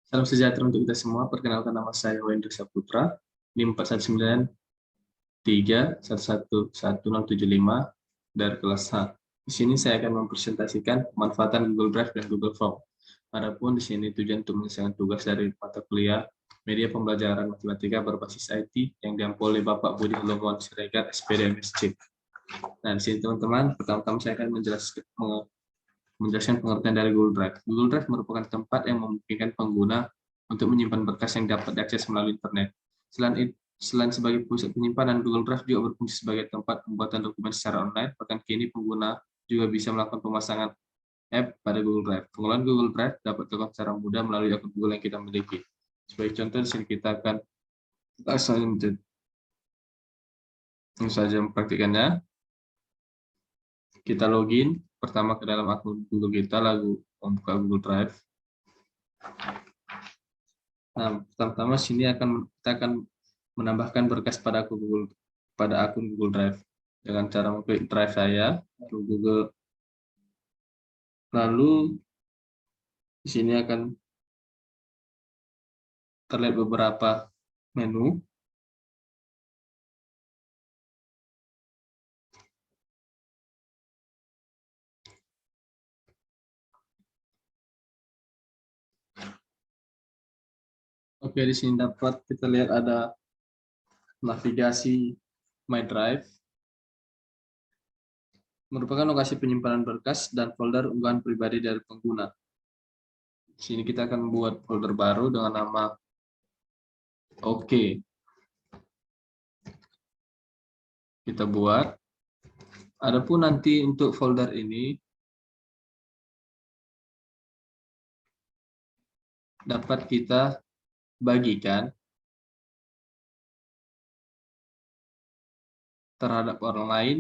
Salam sejahtera untuk kita semua. Perkenalkan, nama saya Wendra Saputra, NIM 41931111075 dari kelas H. Di sini saya akan mempresentasikan pemanfaatan Google Drive dan Google Form. Adapun di sini tujuan untuk menyelesaikan tugas dari mata kuliah Media Pembelajaran Matematika berbasis IT yang diampu oleh Bapak Budi Halomuan Siregar, SPD MSc. Nah, di sini teman-teman, pertama-tama saya akan menjelaskan pengertian dari Google Drive. Google Drive merupakan tempat yang memungkinkan pengguna untuk menyimpan berkas yang dapat diakses melalui internet. Selain sebagai pusat penyimpanan, Google Drive juga berfungsi sebagai tempat pembuatan dokumen secara online. Bahkan kini pengguna juga bisa melakukan pemasangan app pada Google Drive. Pengelolaan Google Drive dapat dilakukan secara mudah melalui akun Google yang kita miliki. Sebagai contoh, di sini kita akan langsung saja mempraktikannya. Kita login pertama ke dalam akun Google kita, lalu membuka Google Drive. Nah, pertama-tama sini kita akan menambahkan berkas pada akun Google Drive dengan cara mengklik Drive saya, lalu di sini akan terlihat beberapa menu. Oke, di sini dapat kita lihat ada navigasi My Drive, merupakan lokasi penyimpanan berkas dan folder unggahan pribadi dari pengguna. Di sini kita akan membuat folder baru dengan nama Oke. Kita buat. Adapun nanti untuk folder ini dapat kita bagikan terhadap orang lain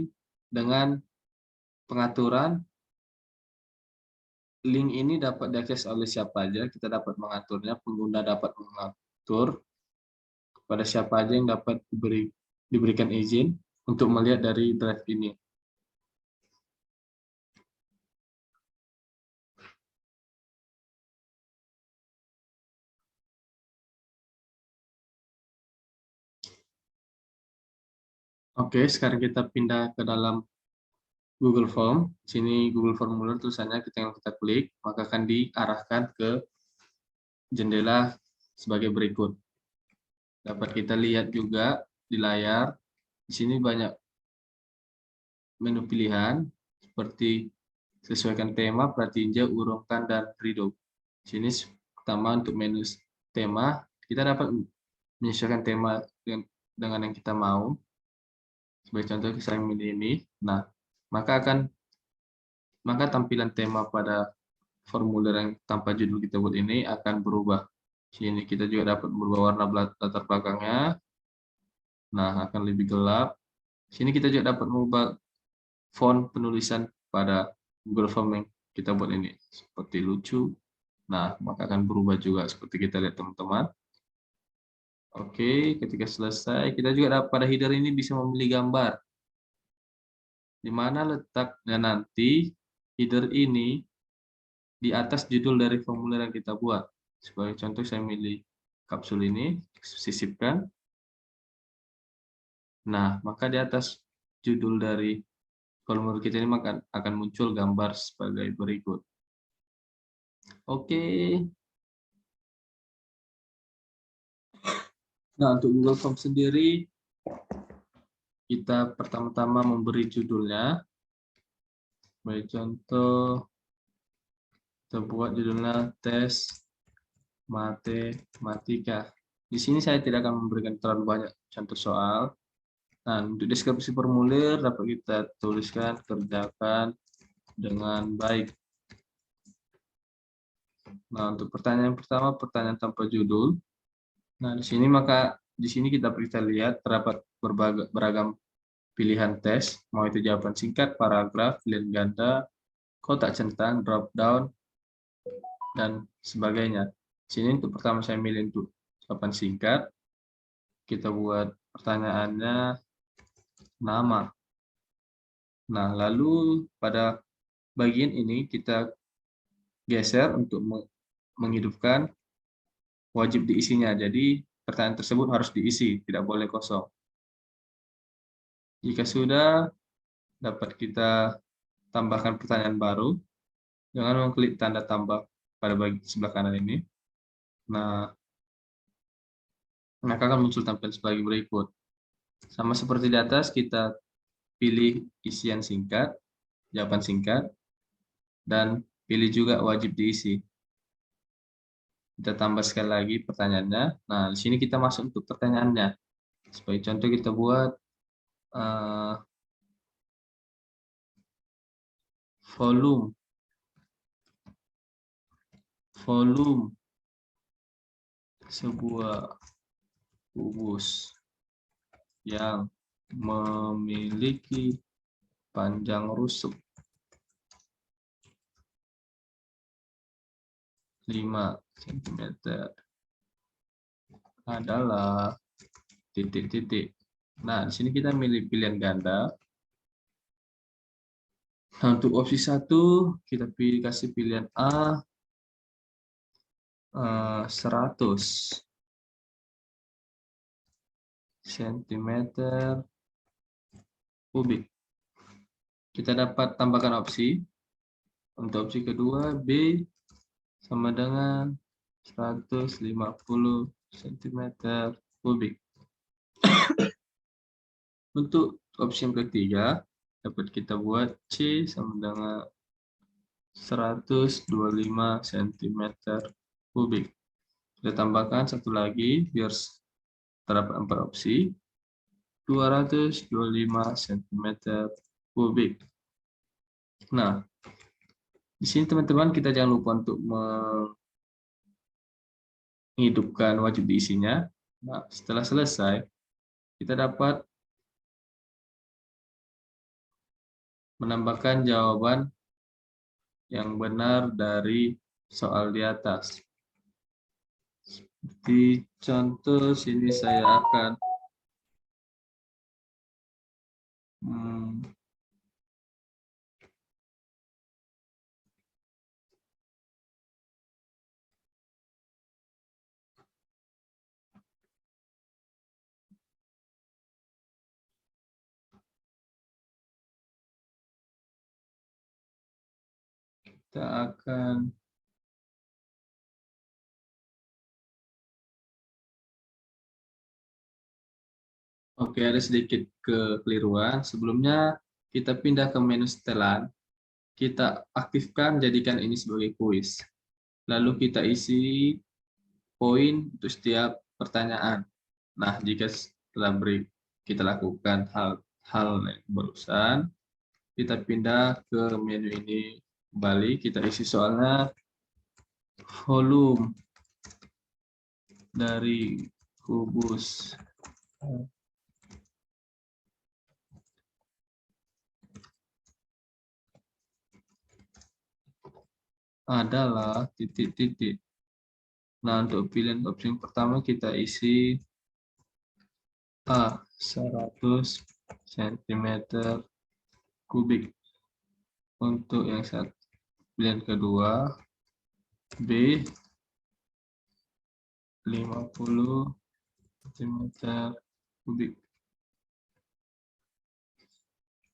dengan pengaturan. Link ini dapat diakses oleh siapa aja, kita dapat mengaturnya, pengguna dapat mengatur kepada siapa aja yang dapat diberikan izin untuk melihat dari drive ini. Oke, sekarang kita pindah ke dalam Google Form. Sini Google Formular tulisannya, kita klik, maka akan diarahkan ke jendela sebagai berikut. Dapat kita lihat juga di layar, di sini banyak menu pilihan seperti sesuaikan tema, pratinja, urungkan, dan redo. Di sini pertama untuk menu tema, kita dapat menyesuaikan tema dengan yang kita mau. Sebagai contoh, saya milih ini. Nah, maka tampilan tema pada formulir yang tanpa judul kita buat ini akan berubah. Sini kita juga dapat berubah warna latar belakangnya. Nah, akan lebih gelap. Sini kita juga dapat mengubah font penulisan pada Google Form yang kita buat ini. Seperti lucu. Nah, maka akan berubah juga seperti kita lihat teman-teman. Oke, ketika selesai, kita juga pada header ini bisa memilih gambar. Di mana letaknya nanti header ini di atas judul dari formulir yang kita buat. Sebagai contoh, saya milih kapsul ini, sisipkan. Nah, maka di atas judul dari formulir kita ini akan muncul gambar sebagai berikut. Oke. Nah, untuk Google Form sendiri, kita pertama-tama memberi judulnya. Sebagai contoh, kita buat judulnya tes matematika. Di sini saya tidak akan memberikan terlalu banyak contoh soal. Nah, untuk deskripsi formulir dapat kita tuliskan kerjakan dengan baik. Nah, untuk pertanyaan pertama, pertanyaan tanpa judul. Nah, di sini kita bisa lihat terdapat beragam pilihan tes, mau itu jawaban singkat, paragraf, pilihan ganda, kotak centang, drop down, dan sebagainya. Sini untuk pertama saya milih untuk jawaban singkat. Kita buat pertanyaannya nama. Nah, lalu pada bagian ini kita geser untuk menghidupkan wajib diisinya. Jadi pertanyaan tersebut harus diisi, tidak boleh kosong. Jika sudah, dapat kita tambahkan pertanyaan baru. Jangan mengklik tanda tambah pada bagian sebelah kanan ini. Nah, maka akan muncul tampilan sebagai berikut. Sama seperti di atas, kita pilih isian singkat, jawaban singkat, dan pilih juga wajib diisi. Kita tambah sekali lagi pertanyaannya. Nah, di sini kita masuk untuk pertanyaannya. Sebagai contoh kita buat volume sebuah kubus yang memiliki panjang rusuk 5 cm adalah titik-titik. Nah, di sini kita milih pilihan ganda. Nah, untuk opsi 1 kita kasih pilihan A 100 cm kubik. Kita dapat tambahkan opsi. Untuk opsi kedua B sama dengan 150 cm kubik. Untuk opsi yang ketiga, dapat kita buat C sama dengan 125 cm kubik. Kita tambahkan satu lagi, biar terdapat 4 opsi, 225 cm kubik. Nah, di sini teman-teman kita jangan lupa untuk menghidupkan wajib diisinya. Nah, setelah selesai, kita dapat menambahkan jawaban yang benar dari soal di atas. Di contoh sini saya akan Oke, ada sedikit kekeliruan. Sebelumnya kita pindah ke menu setelan. Kita aktifkan, jadikan ini sebagai kuis. Lalu kita isi poin untuk setiap pertanyaan. Nah, jika setelah kita lakukan hal yang barusan, kita pindah ke menu ini kembali. Kita isi soalnya volume dari kubus adalah titik-titik. Nah, untuk pilihan opsi yang pertama kita isi A 100 cm kubik. Untuk yang satu pilihan kedua B 50 cm kubik.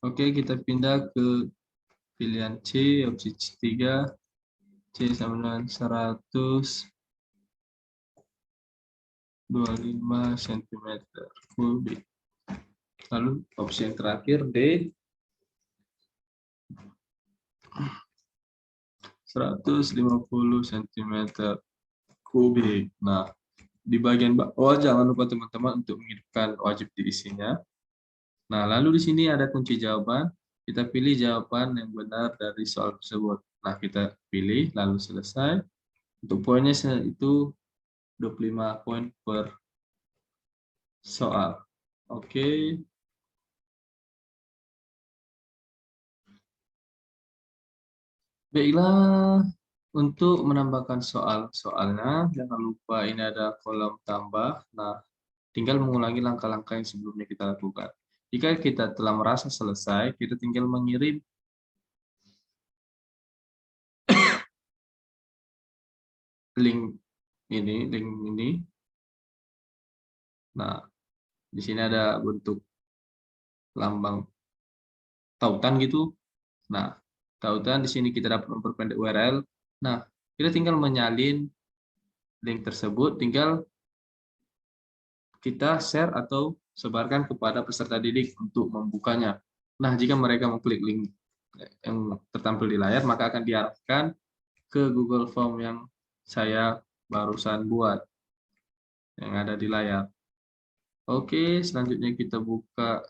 Oke, kita pindah ke pilihan C, opsi C3. C sama dengan 125 cm kubik. Lalu opsi yang terakhir D 150 cm kubik. Nah, di bagian bawah jangan lupa teman-teman untuk menghidupkan wajib diisinya. Nah, lalu di sini ada kunci jawaban. Kita pilih jawaban yang benar dari soal tersebut. Nah, kita pilih, lalu selesai. Untuk poinnya itu 25 poin per soal. Oke. Baiklah, untuk menambahkan soalnya, jangan lupa ini ada kolom tambah. Nah, tinggal mengulangi langkah-langkah yang sebelumnya kita lakukan. Jika kita telah merasa selesai, kita tinggal mengirim link ini, link ini. Nah, di sini ada bentuk lambang tautan gitu. Nah, tautan di sini kita dapat memperpendek URL. Nah, kita tinggal menyalin link tersebut, tinggal kita share atau sebarkan kepada peserta didik untuk membukanya. Nah, jika mereka mengklik link yang tertampil di layar, maka akan diarahkan ke Google Form yang saya barusan buat, yang ada di layar. Oke, selanjutnya kita buka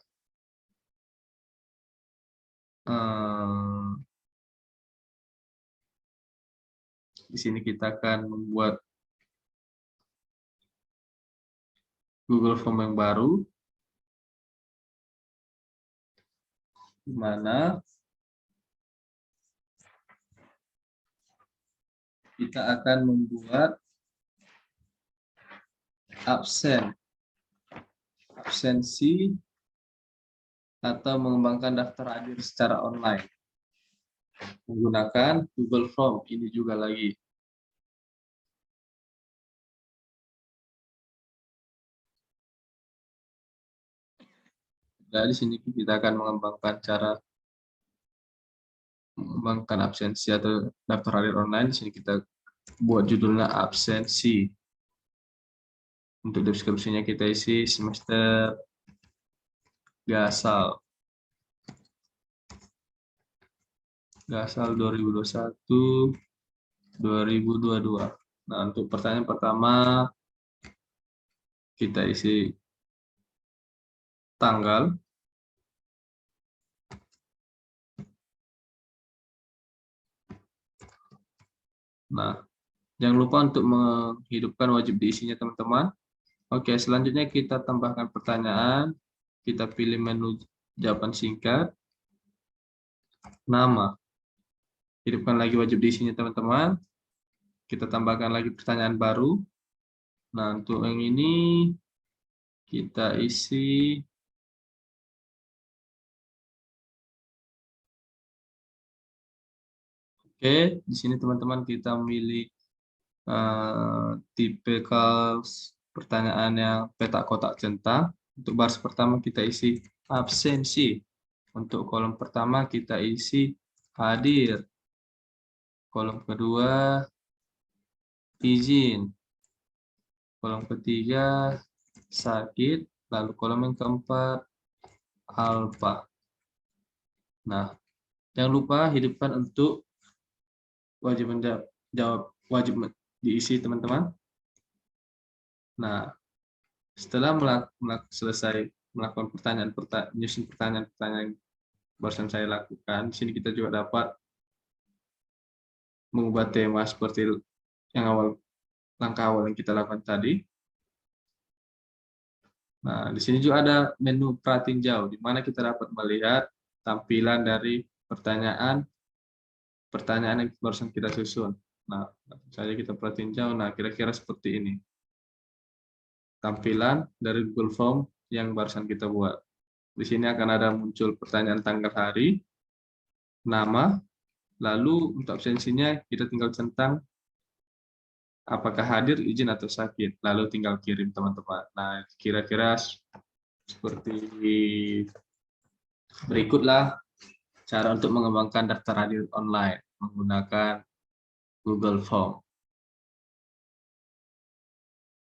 di sini kita akan membuat Google Form yang baru, di mana kita akan membuat absensi atau mengembangkan daftar hadir secara online menggunakan Google Form ini juga lagi. Nah, di sini kita akan mengembangkan cara mengembangkan absensi atau daftar hadir online. Di sini kita buat judulnya absensi. Untuk deskripsinya kita isi semester Gasal 2021 2022. Nah, untuk pertanyaan pertama kita isi tanggal. Nah, jangan lupa untuk menghidupkan wajib diisinya teman-teman. Oke, selanjutnya kita tambahkan pertanyaan. Kita pilih menu jawaban singkat. Nama. Hidupkan lagi wajib diisinya teman-teman. Kita tambahkan lagi pertanyaan baru. Nah, untuk yang ini kita isi oke, di sini teman-teman kita memilih tipe pertanyaan yang petak kotak centang. Untuk baris pertama kita isi absensi. Untuk kolom pertama kita isi hadir. Kolom kedua izin. Kolom ketiga sakit. Lalu kolom yang keempat alfa. Nah, jangan lupa hidupkan untuk wajib wajib diisi teman-teman. Nah, setelah selesai melakukan menyusun pertanyaan-pertanyaan barusan saya lakukan, di sini kita juga dapat mengubah tema seperti yang langkah awal yang kita lakukan tadi. Nah, di sini juga ada menu pratinjau, di mana kita dapat melihat tampilan dari pertanyaan yang barusan kita susun. Nah, saja kita pratinjau. Nah, kira-kira seperti ini tampilan dari Google Form yang barusan kita buat. Di sini akan ada muncul pertanyaan tanggal hari, nama, lalu untuk absensinya kita tinggal centang apakah hadir, izin, atau sakit. Lalu tinggal kirim teman-teman. Nah, kira-kira seperti berikutlah cara untuk mengembangkan daftar hadir online menggunakan Google Form.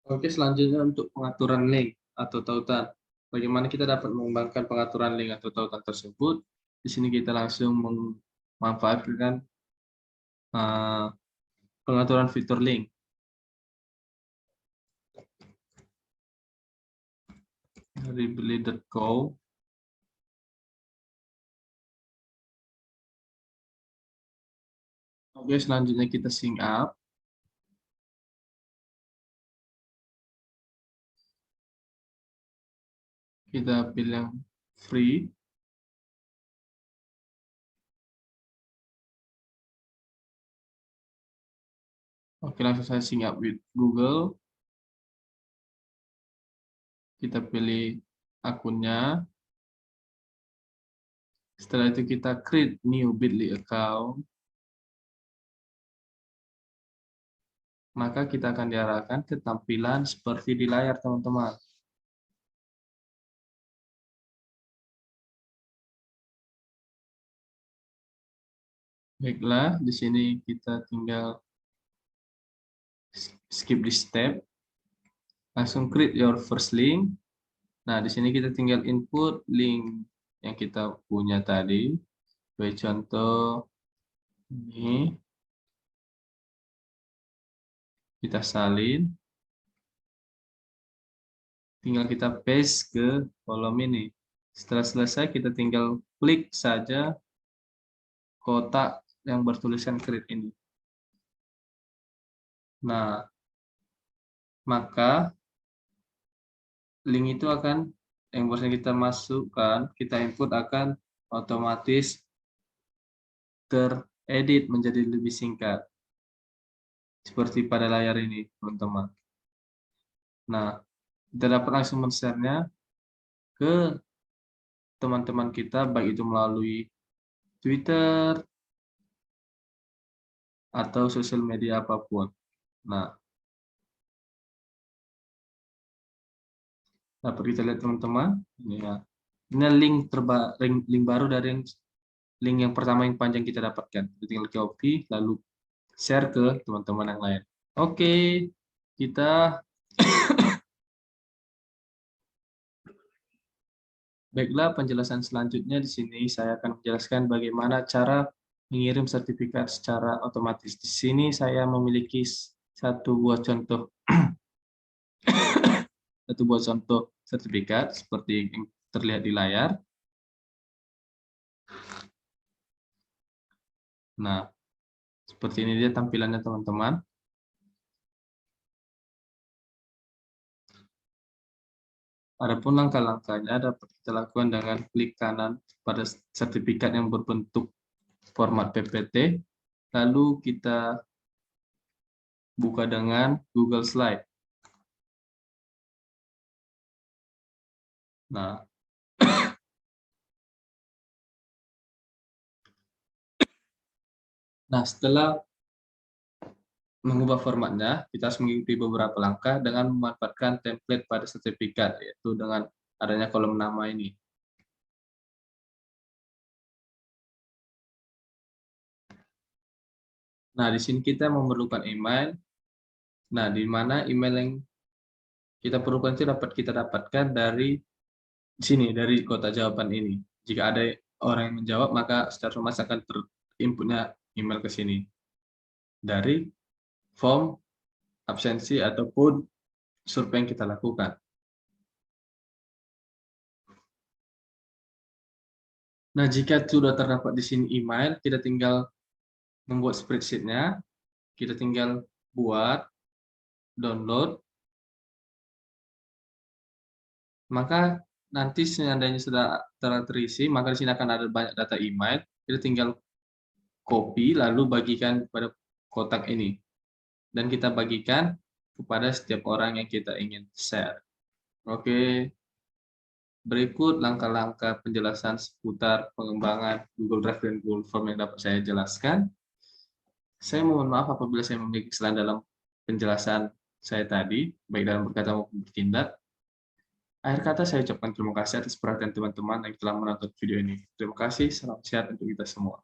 Oke, selanjutnya untuk pengaturan link atau tautan. Bagaimana kita dapat mengembangkan pengaturan link atau tautan tersebut? Di sini kita langsung memanfaatkan pengaturan fitur link. Dari beli.co. Oke, selanjutnya kita sync up. Kita pilih yang free. Oke, langsung saya sync up with Google. Kita pilih akunnya. Setelah itu kita create new Bitly account. maka kita akan diarahkan ke tampilan seperti di layar, teman-teman. Baiklah, di sini kita tinggal skip di step, langsung create your first link. Nah, di sini kita tinggal input link yang kita punya tadi. Sebagai contoh, ini kita salin. Tinggal kita paste ke kolom ini. Setelah selesai, kita tinggal klik saja kotak yang bertuliskan create ini. Nah, maka link itu akan, yang barusan kita masukkan, kita input akan otomatis teredit menjadi lebih singkat. Seperti pada layar ini, teman-teman. Nah, kita dapat langsung men-share-nya ke teman-teman kita, baik itu melalui Twitter atau sosial media apapun. Nah, dapat kita lihat teman-teman, ini ya. Ini link baru dari link yang pertama yang panjang kita dapatkan. Kita tinggal copy lalu share ke teman-teman yang lain. Oke, kita baiklah, penjelasan selanjutnya di sini saya akan menjelaskan bagaimana cara mengirim sertifikat secara otomatis. Di sini saya memiliki satu buah contoh sertifikat seperti yang terlihat di layar. Nah, seperti ini dia tampilannya, teman-teman. Adapun langkah-langkahnya dapat kita lakukan dengan klik kanan pada sertifikat yang berbentuk format PPT, lalu kita buka dengan Google Slide. Nah, setelah mengubah formatnya, kita harus mengikuti beberapa langkah dengan memanfaatkan template pada sertifikat, yaitu dengan adanya kolom nama ini. Nah, di sini kita memerlukan email. Nah, di mana email yang kita perlukan itu dapat kita dapatkan dari sini, dari kotak jawaban ini. Jika ada orang yang menjawab, maka secara otomatis akan terinputnya email ke sini. Dari form absensi ataupun survei yang kita lakukan. Nah, jika sudah terdapat di sini email, kita tinggal membuat spreadsheet-nya, kita tinggal buat, download, maka nanti seandainya sudah terisi, maka di sini akan ada banyak data email, kita tinggal copy, lalu bagikan pada kotak ini. Dan kita bagikan kepada setiap orang yang kita ingin share. Oke, berikut langkah-langkah penjelasan seputar pengembangan Google Drive dan Google Form yang dapat saya jelaskan. Saya mohon maaf apabila saya memiliki kesalahan dalam penjelasan saya tadi, baik dalam berkata maupun bertindak. Akhir kata saya ucapkan terima kasih atas perhatian teman-teman yang telah menonton video ini. Terima kasih, salam sehat untuk kita semua.